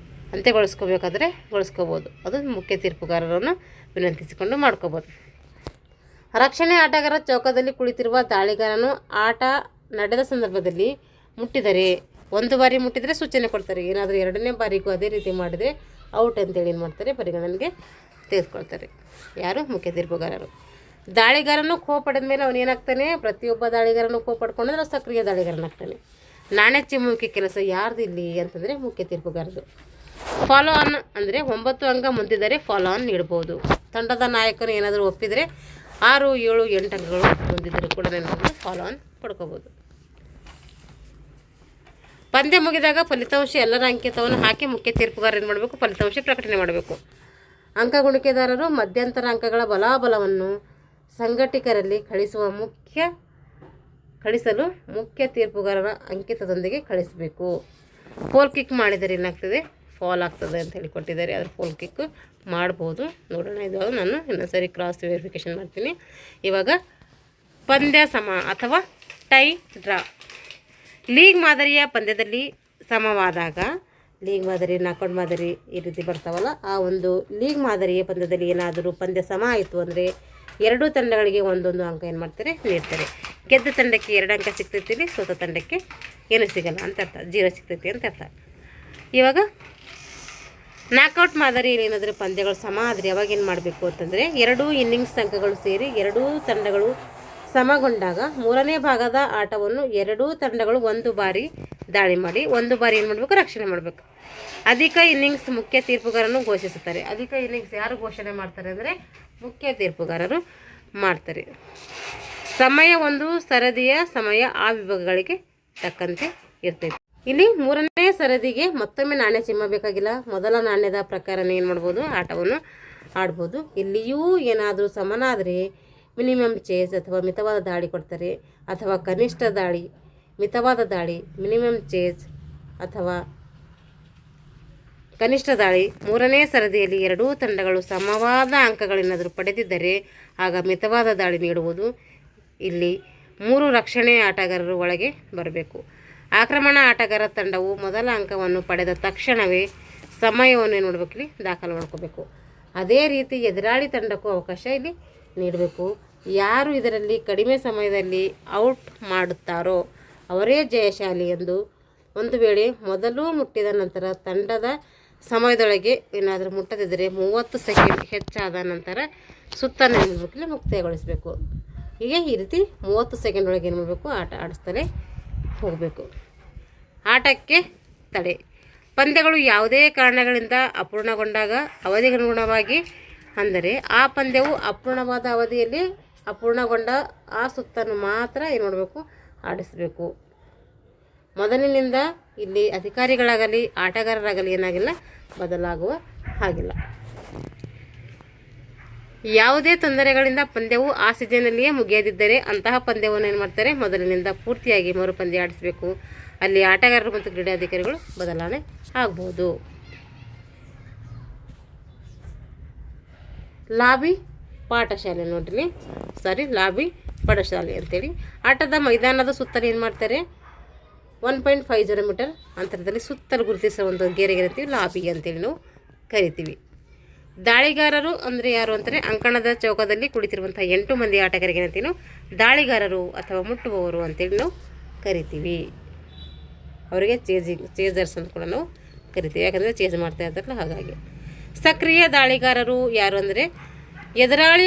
ಗೊಳಿಸ್ಕೋಬೋದು. ಅದು ಮುಖ್ಯ ತೀರ್ಪುಗಾರರನ್ನು ವಿನಂತಿಸಿಕೊಂಡು ಮಾಡ್ಕೋಬೋದು. ರಕ್ಷಣೆ ಆಟಗಾರ ಚೌಕದಲ್ಲಿ ಕುಳಿತಿರುವ ದಾಳಿಗಾರನು ಆಟ ನಡೆದ ಸಂದರ್ಭದಲ್ಲಿ ಮುಟ್ಟಿದರೆ, 1 ಬಾರಿ ಮುಟ್ಟಿದರೆ ಸೂಚನೆ ಕೊಡ್ತಾರೆ. ಏನಾದರೂ 2ನೇ ಬಾರಿಗೂ ಅದೇ ರೀತಿ ಮಾಡಿದರೆ ಔಟ್ ಅಂತೇಳಿ ಏನು ಮಾಡ್ತಾರೆ, ಪರಿಗಣನೆಗೆ ತೆಗೆದುಕೊಳ್ತಾರೆ. ಯಾರು, ಮುಖ್ಯ ತೀರ್ಪುಗಾರರು. ದಾಳಿಗಾರನು ಖೋ ಪಡೆದ ಮೇಲೆ ಅವನು ಏನಾಗ್ತಾನೆ, ಪ್ರತಿಯೊಬ್ಬ ದಾಳಿಗಾರನು ಖೋ ಪಡ್ಕೊಂಡ್ರೆ ಸಕ್ರಿಯ ದಾಳಿಗಾರನಾಗ್ತಾನೆ. ನಾಣ್ಯ ಚಿಮ್ಮುವಿಕೆ ಕೆಲಸ ಯಾರ್ದು ಇಲ್ಲಿ ಅಂತಂದರೆ ಮುಖ್ಯ ತೀರ್ಪುಗಾರದು. ಫಾಲೋ ಆನ್ ಅಂದರೆ 9 ಅಂಕ ಮುಂದಿದ್ದರೆ ಫಾಲೋ ಆನ್ ನೀಡ್ಬೋದು. ತಂಡದ ನಾಯಕನು ಏನಾದರೂ ಒಪ್ಪಿದರೆ 6, 7, 8 ಅಂಕಗಳು ಮುಂದಿದ್ದರೂ ಕೂಡ ಫಾಲೋ ಆನ್ ಪಡ್ಕೋಬೋದು. ಪಂದ್ಯ ಮುಗಿದಾಗ ಫಲಿತಾಂಶ ಎಲ್ಲರ ಅಂಕಿತವನ್ನು ಹಾಕಿ ಮುಖ್ಯ ತೀರ್ಪುಗಾರ ಏನು ಮಾಡಬೇಕು, ಫಲಿತಾಂಶ ಪ್ರಕಟಣೆ ಮಾಡಬೇಕು. ಅಂಕ ಗುಣಿಕೆದಾರರು ಮಧ್ಯಂತರ ಅಂಕಗಳ ಬಲಾಬಲವನ್ನು ಸಂಘಟಕರಲ್ಲಿ ಕಳಿಸಲು ಮುಖ್ಯ ತೀರ್ಪುಗಾರರ ಅಂಕಿತದೊಂದಿಗೆ ಕಳಿಸಬೇಕು. ಪೋಲ್ ಕಿಕ್ ಮಾಡಿದರೆ ಏನಾಗ್ತದೆ, ಫಾಲ್ ಆಗ್ತದೆ ಅಂತ ಹೇಳಿ ಕೊಟ್ಟಿದ್ದಾರೆ. ಅದ್ರ ಪೋಲ್ ಕಿಕ್ ಮಾಡ್ಬೋದು. ನೋಡೋಣ, ಇದು ನಾನು ಇನ್ನೊಂದು ಸರಿ ಕ್ರಾಸ್ ವೆರಿಫಿಕೇಷನ್ ಮಾಡ್ತೀನಿ. ಇವಾಗ ಪಂದ್ಯ ಸಮ ಅಥವಾ ಟೈ ಡ್ರಾ. ಲೀಗ್ ಮಾದರಿಯ ಪಂದ್ಯದಲ್ಲಿ ಸಮವಾದಾಗ, ಲೀಗ್ ಮಾದರಿ, ನಾಕೌಟ್ ಮಾದರಿ ಈ ರೀತಿ ಬರ್ತಾವಲ್ಲ, ಆ ಒಂದು ಲೀಗ್ ಮಾದರಿಯ ಪಂದ್ಯದಲ್ಲಿ ಏನಾದರೂ ಪಂದ್ಯ ಸಮ ಆಯಿತು ಅಂದರೆ 2 ತಂಡಗಳಿಗೆ 1 ಅಂಕ ಏನು ಮಾಡ್ತಾರೆ, ನೀಡ್ತಾರೆ. ಗೆದ್ದ ತಂಡಕ್ಕೆ 2 ಅಂಕ ಸಿಗ್ತೈತಿ, ಸೋತ ತಂಡಕ್ಕೆ ಏನು ಸಿಗಲ್ಲ ಅಂತ ಅರ್ಥ, 0 ಸಿಗ್ತೈತಿ ಅಂತ ಅರ್ಥ. ಇವಾಗ ನಾಕೌಟ್ ಮಾದರಿಯಲ್ಲಿ ಏನಾದರೂ ಪಂದ್ಯಗಳು ಸಮ ಆದರೆ ಅವಾಗ ಏನು ಮಾಡಬೇಕು ಅಂತಂದರೆ, 2 ಇನ್ನಿಂಗ್ಸ್ ಅಂಕಗಳು ಸೇರಿ 2 ತಂಡಗಳು ಸಮಗೊಂಡಾಗ 3ನೇ ಭಾಗದ ಆಟವನ್ನು 2 ತಂಡಗಳು 1 ಬಾರಿ ದಾಳಿ ಮಾಡಿ 1 ಬಾರಿ ಏನು ಮಾಡಬೇಕು, ರಕ್ಷಣೆ ಮಾಡಬೇಕು. ಅಧಿಕ ಇನ್ನಿಂಗ್ಸ್ ಮುಖ್ಯ ತೀರ್ಪುಗಾರನ್ನು ಘೋಷಿಸುತ್ತಾರೆ. ಅಧಿಕ ಇನ್ನಿಂಗ್ಸ್ ಯಾರು ಘೋಷಣೆ ಮಾಡ್ತಾರೆ ಅಂದರೆ ಮುಖ್ಯ ತೀರ್ಪುಗಾರರು ಮಾಡ್ತಾರೆ. ಸಮಯ ಒಂದು ಸರದಿಯ ಸಮಯ ಆ ವಿಭಾಗಗಳಿಗೆ ತಕ್ಕಂತೆ ಇರ್ತೈತೆ. ಇಲ್ಲಿ 3ನೇ ಸರದಿಗೆ ಮತ್ತೊಮ್ಮೆ ನಾಣ್ಯ ಚಿಮ್ಮಬೇಕಾಗಿಲ್ಲ. ಮೊದಲ ನಾಣ್ಯದ ಪ್ರಕಾರನೇ ಏನು ಮಾಡ್ಬೋದು, ಆಟವನ್ನು ಆಡ್ಬೋದು. ಇಲ್ಲಿಯೂ ಏನಾದರೂ ಸಮನಾದರೆ ಮಿನಿಮಮ್ ಚೇಸ್ ಅಥವಾ ಮಿತವಾದ ದಾಳಿ ಕೊಡ್ತಾರೆ, ಅಥವಾ ಕನಿಷ್ಠ ದಾಳಿ, ಮಿತವಾದ ದಾಳಿ, ಮಿನಿಮಮ್ ಚೇಸ್ ಅಥವಾ ಕನಿಷ್ಠ ದಾಳಿ 3ನೇ ಸರದಿಯಲ್ಲಿ ಎರಡೂ ತಂಡಗಳು ಸಮವಾದ ಅಂಕಗಳೇನಾದರೂ ಪಡೆದಿದ್ದರೆ ಆಗ ಮಿತವಾದ ದಾಳಿ ನೀಡುವುದು. ಇಲ್ಲಿ 3 ರಕ್ಷಣೆ ಆಟಗಾರರು ಒಳಗೆ ಬರಬೇಕು. ಆಕ್ರಮಣ ಆಟಗಾರ ತಂಡವು ಮೊದಲ ಅಂಕವನ್ನು ಪಡೆದ ತಕ್ಷಣವೇ ಸಮಯವನ್ನು ನೋಡಬೇಕು, ಇಲ್ಲಿ ದಾಖಲು ಮಾಡ್ಕೋಬೇಕು. ಅದೇ ರೀತಿ ಎದುರಾಳಿ ತಂಡಕ್ಕೂ ಅವಕಾಶ ಇಲ್ಲಿ ನೀಡಬೇಕು. ಯಾರು ಇದರಲ್ಲಿ ಕಡಿಮೆ ಸಮಯದಲ್ಲಿ ಔಟ್ ಮಾಡುತ್ತಾರೋ ಅವರೇ ಜಯಶಾಲಿ ಎಂದು. ಒಂದು ವೇಳೆ ಮೊದಲು ಮುಟ್ಟಿದ ನಂತರ ತಂಡದ ಸಮಯದೊಳಗೆ ಏನಾದರೂ ಮುಟ್ಟದಿದ್ದರೆ 30 ಸೆಕೆಂಡ್ ಹೆಚ್ಚಾದ ನಂತರ ಸುತ್ತನ್ನು ಇಲ್ಲಿ ಮುಕ್ತಾಯಗೊಳಿಸಬೇಕು. ಹೀಗೆ ಈ ರೀತಿ 30 ಸೆಕೆಂಡ್ ಒಳಗೆ ಏನು ಮಾಡಬೇಕು, ಆಟ ಆಡಿಸ್ತಲೇ ಹೋಗಬೇಕು. ಆಟಕ್ಕೆ ತಡೆ. ಪಂದ್ಯಗಳು ಯಾವುದೇ ಕಾರಣಗಳಿಂದ ಅಪೂರ್ಣಗೊಂಡಾಗ ಅವಧಿಗನುಗುಣವಾಗಿ, ಅಂದರೆ ಆ ಪಂದ್ಯವು ಅಪೂರ್ಣವಾದ ಅವಧಿಯಲ್ಲಿ ಅಪೂರ್ಣಗೊಂಡ ಆ ಸುತ್ತನ್ನು ಮಾತ್ರ ಏನು ಮಾಡಬೇಕು, ಆಡಿಸಬೇಕು. ಮೊದಲಿನಿಂದ ಇಲ್ಲಿ ಅಧಿಕಾರಿಗಳಾಗಲಿ ಆಟಗಾರರಾಗಲಿ ಏನಾಗಿಲ್ಲ, ಬದಲಾಗುವ ಹಾಗಿಲ್ಲ. ಯಾವುದೇ ತೊಂದರೆಗಳಿಂದ ಪಂದ್ಯವು ಆ ಸೀಸನ್ನಲ್ಲಿಯೇ ಮುಗಿಯದಿದ್ದರೆ ಅಂತಹ ಪಂದ್ಯವನ್ನು ಏನು ಮಾಡ್ತಾರೆ, ಮೊದಲಿನಿಂದ ಪೂರ್ತಿಯಾಗಿ ಮರುಪಂದ್ಯ ಆಡಿಸಬೇಕು. ಅಲ್ಲಿ ಆಟಗಾರರು ಮತ್ತು ಕ್ರೀಡಾಧಿಕಾರಿಗಳು ಬದಲಾವಣೆ ಆಗ್ಬೋದು. ಲಾಬಿ ಪಾಠಶಾಲೆ ನೋಡ್ರಿ, ಲಾಬಿ ಪಾಠಶಾಲೆ ಅಂತೇಳಿ ಆಟದ ಮೈದಾನದ ಸುತ್ತಲೂ ಏನು ಮಾಡ್ತಾರೆ, 1.50 ಮೀಟರ್ ಅಂತರದಲ್ಲಿ ಸುತ್ತಲೂ ಗುರುತಿಸುವ ಒಂದು ಗೆರೆಗೆ ಅಂತೀವಿ ಲಾಬಿ ಅಂತೇಳಿ ನಾವು ಕರಿತೀವಿ. ದಾಳಿಗಾರರು ಅಂದರೆ ಯಾರು ಅಂತಾರೆ, ಅಂಕಣದ ಚೌಕದಲ್ಲಿ ಕುಳಿತಿರುವಂಥ 8 ಮಂದಿ ಆಟಗಾರರಿಗೆ ಅಂತೀವಿ ನಾವು ದಾಳಿಗಾರರು ಅಥವಾ ಮುಟ್ಟುವವರು ಅಂತೇಳಿ ನಾವು ಕರಿತೀವಿ. ಅವರಿಗೆ ಚೇಜರ್ಸ್ ಅಂತ ಕೂಡ ನಾವು ಕರಿತೀವಿ, ಯಾಕಂದರೆ ಚೇಜ್ ಮಾಡ್ತಾ ಇರ್ತಾರಲ್ಲ ಹಾಗಾಗಿ. ಸಕ್ರಿಯ ದಾಳಿಗಾರರು ಯಾರು ಅಂದರೆ, ಎದುರಾಳಿ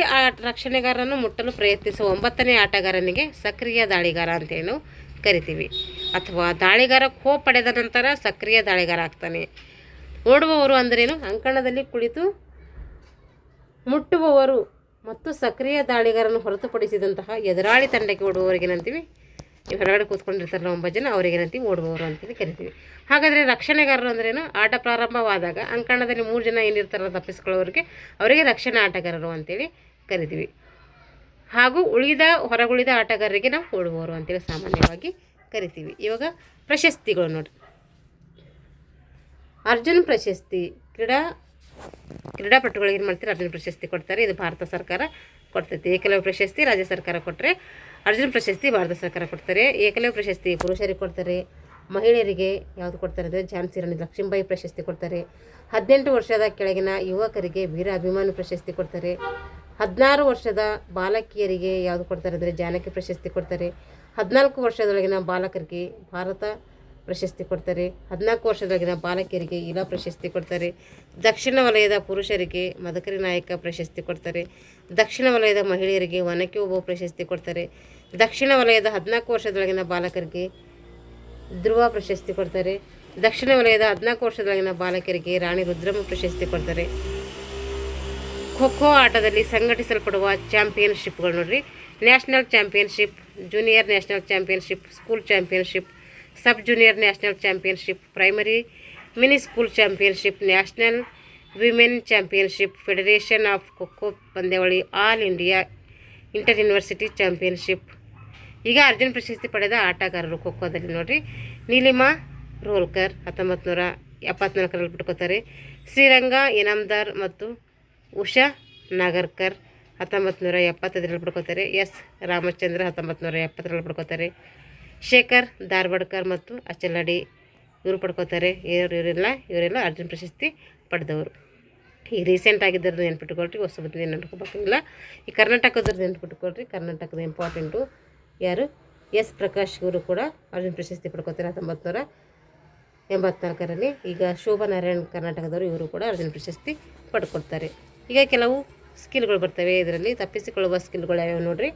ರಕ್ಷಣೆಗಾರರನ್ನು ಮುಟ್ಟಲು ಪ್ರಯತ್ನಿಸುವ 9ನೇ ಆಟಗಾರನಿಗೆ ಸಕ್ರಿಯ ದಾಳಿಗಾರ ಅಂತೇಳಿ ನಾವು ಕರಿತೀವಿ. ಅಥವಾ ದಾಳಿಗಾರ ಖೋ ಪಡೆದ ನಂತರ ಸಕ್ರಿಯ ದಾಳಿಗಾರ ಆಗ್ತಾನೆ. ಓಡುವವರು ಅಂದ್ರೇನು, ಅಂಕಣದಲ್ಲಿ ಕುಳಿತು ಮುಟ್ಟುವವರು ಮತ್ತು ಸಕ್ರಿಯ ದಾಳಿಗಾರನ್ನು ಹೊರತುಪಡಿಸಿದಂತಹ ಎದುರಾಳಿ ತಂಡಕ್ಕೆ ಓಡುವವರಿಗೇನಂತೀವಿ, ಹೊರಗಡೆ ಕೂತ್ಕೊಂಡಿರ್ತಾರಲ್ಲ 9 ಜನ, ಅವರಿಗೇನಂತೀವಿ ಓಡುವವರು ಅಂತೇಳಿ ಕರಿತೀವಿ. ಹಾಗಾದರೆ ರಕ್ಷಣೆಗಾರರು ಅಂದ್ರೇನು, ಆಟ ಪ್ರಾರಂಭವಾದಾಗ ಅಂಕಣದಲ್ಲಿ 3 ಜನ ಏನಿರ್ತಾರಲ್ಲ ತಪ್ಪಿಸ್ಕೊಳ್ಳೋರಿಗೆ ಅವರಿಗೆ ರಕ್ಷಣಾ ಆಟಗಾರರು ಅಂತೇಳಿ ಕರಿತೀವಿ. ಹಾಗೂ ಹೊರಗುಳಿದ ಆಟಗಾರರಿಗೆ ನಾವು ಓಡುವವರು ಅಂತೇಳಿ ಸಾಮಾನ್ಯವಾಗಿ ಕರಿತೀವಿ. ಇವಾಗ ಪ್ರಶಸ್ತಿಗಳು ನೋಡಿರಿ. ಅರ್ಜುನ್ ಪ್ರಶಸ್ತಿ ಕ್ರೀಡಾಪಟುಗಳಿಗೆ ಏನು ಮಾಡ್ತಾರೆ, ಅರ್ಜುನ್ ಪ್ರಶಸ್ತಿ ಕೊಡ್ತಾರೆ. ಇದು ಭಾರತ ಸರ್ಕಾರ ಕೊಡ್ತೈತೆ. ಏಕಲವ್ಯ ಪ್ರಶಸ್ತಿ ರಾಜ್ಯ ಸರ್ಕಾರ ಕೊಟ್ಟರೆ, ಅರ್ಜುನ್ ಪ್ರಶಸ್ತಿ ಭಾರತ ಸರ್ಕಾರ ಕೊಡ್ತಾರೆ. ಏಕಲವ್ಯ ಪ್ರಶಸ್ತಿ ಪುರುಷರಿಗೆ ಕೊಡ್ತಾರೆ. ಮಹಿಳೆಯರಿಗೆ ಯಾವುದು ಕೊಡ್ತಾರೆ ಅಂದರೆ ಝಾನ್ಸಿ ರಾಣಿ ಲಕ್ಷ್ಮೀಬಾಯಿ ಪ್ರಶಸ್ತಿ ಕೊಡ್ತಾರೆ. 18 ವರ್ಷದ ಕೆಳಗಿನ ಯುವಕರಿಗೆ ವೀರ ಅಭಿಮಾನಿ ಪ್ರಶಸ್ತಿ ಕೊಡ್ತಾರೆ. 16 ವರ್ಷದ ಬಾಲಕಿಯರಿಗೆ ಯಾವುದು ಕೊಡ್ತಾರೆ ಅಂದರೆ ಜಾನಕಿ ಪ್ರಶಸ್ತಿ ಕೊಡ್ತಾರೆ. 14 ವರ್ಷದೊಳಗಿನ ಬಾಲಕರಿಗೆ ಭಾರತ ಪ್ರಶಸ್ತಿ ಕೊಡ್ತಾರೆ. 14 ವರ್ಷದೊಳಗಿನ ಬಾಲಕಿಯರಿಗೆ ಇಲಾ ಪ್ರಶಸ್ತಿ ಕೊಡ್ತಾರೆ. ದಕ್ಷಿಣ ವಲಯದ ಪುರುಷರಿಗೆ ಮದಕರಿ ನಾಯಕ ಪ್ರಶಸ್ತಿ ಕೊಡ್ತಾರೆ. ದಕ್ಷಿಣ ವಲಯದ ಮಹಿಳೆಯರಿಗೆ ಒನಕೆ ಓಬವ್ವ ಪ್ರಶಸ್ತಿ ಕೊಡ್ತಾರೆ. ದಕ್ಷಿಣ ವಲಯದ 14 ವರ್ಷದೊಳಗಿನ ಬಾಲಕರಿಗೆ ಧ್ರುವ ಪ್ರಶಸ್ತಿ ಕೊಡ್ತಾರೆ. ದಕ್ಷಿಣ ವಲಯದ 14 ವರ್ಷದೊಳಗಿನ ಬಾಲಕರಿಗೆ ರಾಣಿ ರುದ್ರಮ್ಮ ಪ್ರಶಸ್ತಿ ಕೊಡ್ತಾರೆ. ಖೋ ಖೋ ಆಟದಲ್ಲಿ ಸಂಘಟಿಸಲ್ಪಡುವ ಚಾಂಪಿಯನ್ಶಿಪ್ಗಳು ನೋಡ್ರಿ. National championship, junior national championship, school championship, sub junior national championship, primary mini school championship, national women championship, federation of kho kho ಪಂದ್ಯಾವಳಿ, all India inter university championship. ಈಗ ಅರ್ಜುನ್ ಪ್ರಶಸ್ತಿ ಪಡೆದ ಆಟಗಾರರು ಖೋಖೋದಲ್ಲಿ ನೋಡಿರಿ. ನೀಲಿಮಾ ರೋಲ್ಕರ್ 1974ರಲ್ಲಿ ಪಡ್ಕೋತಾರೆ. ಶ್ರೀರಂಗ ಇನಾಮ್ದಾರ್ ಮತ್ತು ಉಷಾ ನಾಗರ್ಕರ್ 1975ರಲ್ಲಿ ಪಡ್ಕೋತಾರೆ. ಎಸ್ ರಾಮಚಂದ್ರ 1970ರಲ್ಲಿ ಪಡ್ಕೋತಾರೆ. ಶೇಖರ್ ಧಾರ್ವಾಡ್ಕರ್ ಮತ್ತು ಅಚಲಡಿ ಇವರು ಪಡ್ಕೋತಾರೆ. ಇವರೆಲ್ಲ ಅರ್ಜುನ್ ಪ್ರಶಸ್ತಿ ಪಡೆದವರು. ಈ ರೀಸೆಂಟ್ ಆಗಿದ್ದರದ್ದು ನೆನ್ಪಿಟ್ಕೊಳ್ರಿ, ಹೊಸಬದ್ದು ಏನು ನೆನ್ಕೋಬೇಕಿಲ್ಲ. ಈ ಕರ್ನಾಟಕದ್ರದ್ದು ನೆನ್ಪಿಟ್ಕೊಳ್ರಿ. ಕರ್ನಾಟಕದ ಇಂಪಾರ್ಟೆಂಟು ಯಾರು, ಎಸ್ ಪ್ರಕಾಶ್ ಇವರು ಕೂಡ ಅರ್ಜುನ್ ಪ್ರಶಸ್ತಿ ಪಡ್ಕೋತಾರೆ 1984ರಲ್ಲಿ. ಈಗ ಶೋಭಾ ನಾರಾಯಣ್ ಕರ್ನಾಟಕದವರು, ಇವರು ಕೂಡ ಅರ್ಜುನ್ ಪ್ರಶಸ್ತಿ ಪಡ್ಕೊಳ್ತಾರೆ. ಈಗ ಕೆಲವು ಸ್ಕಿಲ್ಗಳು ಬರ್ತವೆ. ಇದರಲ್ಲಿ ತಪ್ಪಿಸಿಕೊಳ್ಳುವ ಸ್ಕಿಲ್ಗಳು ಯಾವ್ಯಾವ ನೋಡ್ರಿ.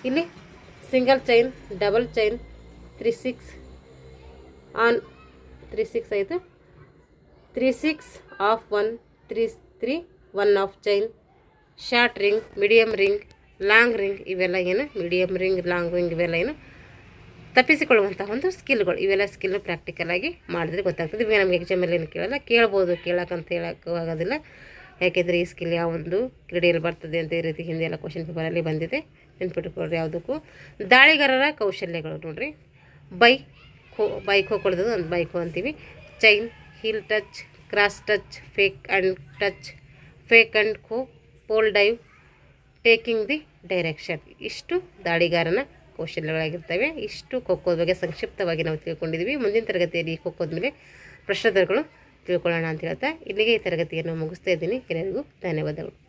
ಇಲ್ಲಿ single chain, double chain, 3-6 on 3-6 ಆಯಿತು. 3-6 of 1, 3-3 1 of chain, short ring, medium ring, long ring. ಇವೆಲ್ಲ ಏನು ಮೀಡಿಯಮ್ ರಿಂಗ್, ಲಾಂಗ್ ರಿಂಗ್ ಇವೆಲ್ಲ ಏನು ತಪ್ಪಿಸಿಕೊಳ್ಳುವಂಥ ಒಂದು ಸ್ಕಿಲ್ಗಳು. ಇವೆಲ್ಲ ಸ್ಕಿಲ್ ಪ್ರಾಕ್ಟಿಕಲಾಗಿ ಮಾಡಿದ್ರೆ ಗೊತ್ತಾಗ್ತದೆ. ಇವಾಗ ನಮಗೆ ಎಕ್ಸಾಮಲ್ಲಿ ಏನು ಕೇಳಲ್ಲ, ಕೇಳ್ಬೋದು, ಕೇಳೋಕ್ಕಂತ ಹೇಳೋಕ್ಕೂ ಆಗೋದಿಲ್ಲ. ಯಾಕೆಂದರೆ ಈ ಸ್ಕಿಲ್ ಯಾವ ಒಂದು ಕ್ರೀಡೆಯಲ್ಲಿ ಬರ್ತದೆ ಅಂತ ಈ ರೀತಿ ಹಿಂದೆ ಎಲ್ಲ ಕ್ವಶನ್ ಪೇಪರಲ್ಲಿ ಬಂದಿದೆ, ನೆನ್ಪಿಟ್ಕೊಳ್ರಿ. ಯಾವುದಕ್ಕೂ ದಾಳಿಗಾರರ ಕೌಶಲ್ಯಗಳು ನೋಡಿರಿ. ಬೈಕ್ ಹೊಡೆದು ಒಂದು ಬೈಕು ಅಂತೀವಿ. Chain heel touch, cross touch, fake and kho, pole dive, taking the direction. ಇಷ್ಟು ದಾಳಿಗಾರನ ಕೌಶಲ್ಯಗಳಾಗಿರ್ತವೆ. ಇಷ್ಟು ಖೋಖೋದ ಬಗ್ಗೆ ಸಂಕ್ಷಿಪ್ತವಾಗಿ ನಾವು ತಿಳ್ಕೊಂಡಿದ್ವಿ. ಮುಂದಿನ ತರಗತಿಯಲ್ಲಿ ಈ ಖೋಖೋದ ಮೇಲೆ ಪ್ರಶ್ನೋತ್ತರಗಳು ತಿಳ್ಕೊಳ್ಳೋಣ ಅಂತ ಹೇಳ್ತಾ ಇಲ್ಲಿಗೆ ಈ ತರಗತಿಯನ್ನು ಮುಗಿಸ್ತಾ ಇದ್ದೀನಿ. ಎಲ್ಲರಿಗೂ ಧನ್ಯವಾದಗಳು.